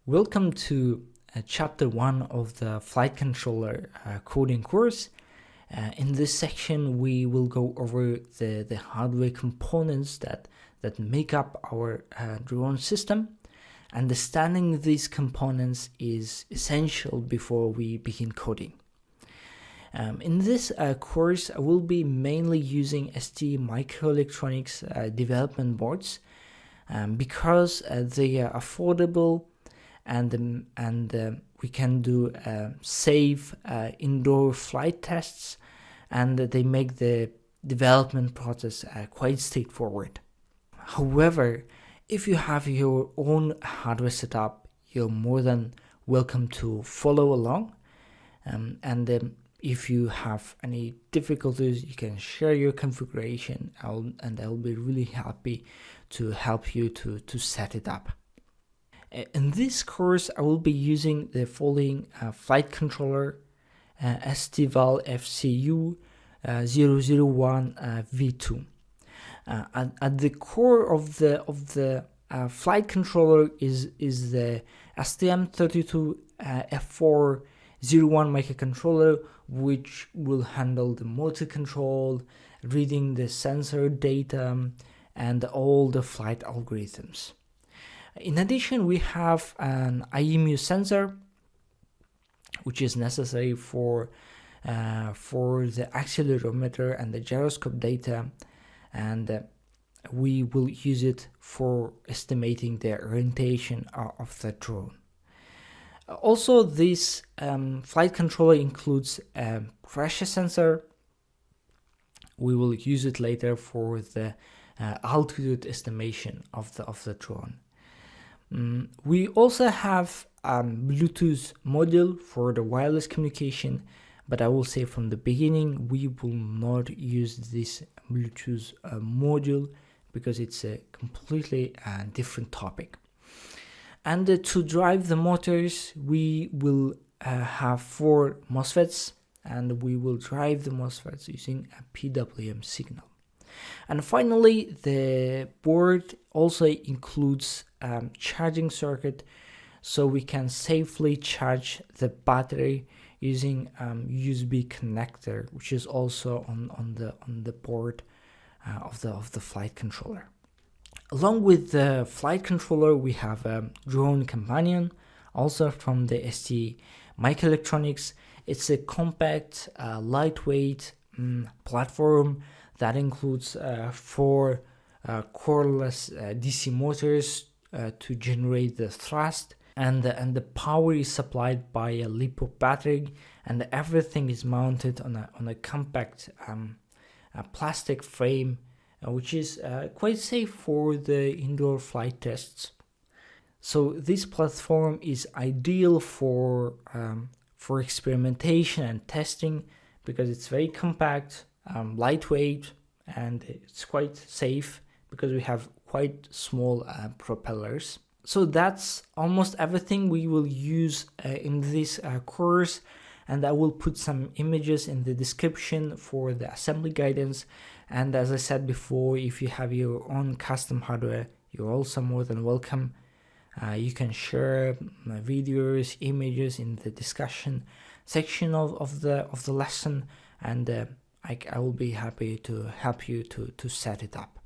Welcome to chapter 1 of the flight controller coding course. In this section we will go over the hardware components that make up our drone system. Understanding these components is essential before we begin coding. In this course I will be mainly using ST microelectronics development boards because they are affordable and we can do safe indoor flight tests, and they make the development process quite straightforward. However, if you have your own hardware setup, you're more than welcome to follow along, and if you have any difficulties, you can share your configuration, and I'll be really happy to help you to set it up. In this course, I will be using the following flight controller, STVAL FCU 001 V2. At the core of the flight controller is the STM32 F401 microcontroller, which will handle the motor control, reading the sensor data, and all the flight algorithms. In addition, we have an IMU sensor, which is necessary for the accelerometer and the gyroscope data, and we will use it for estimating the orientation of the drone. Also, this flight controller includes a pressure sensor. We will use it later for the altitude estimation of the drone. We also have a Bluetooth module for the wireless communication, but I will say from the beginning we will not use this Bluetooth module because it's a completely different topic. And to drive the motors, we will have 4 MOSFETs, and we will drive the MOSFETs using a PWM signal. And finally, the board also includes charging circuit, so we can safely charge the battery using USB connector, which is also on the board of the flight controller. Along with the flight controller, we have a drone companion, also from the ST microelectronics. It's a compact, lightweight platform that includes 4 coreless DC motors to generate the thrust, and the power is supplied by a LiPo battery, and everything is mounted on a compact plastic frame, which is quite safe for the indoor flight tests. So this platform is ideal for experimentation and testing because it's very compact, lightweight, and it's quite safe because we have quite small propellers. So that's almost everything we will use in this course, and I will put some images in the description for the assembly guidance. And as I said before, if you have your own custom hardware, you're also more than welcome. You can share videos, images in the discussion section of the lesson, and I will be happy to help you to set it up.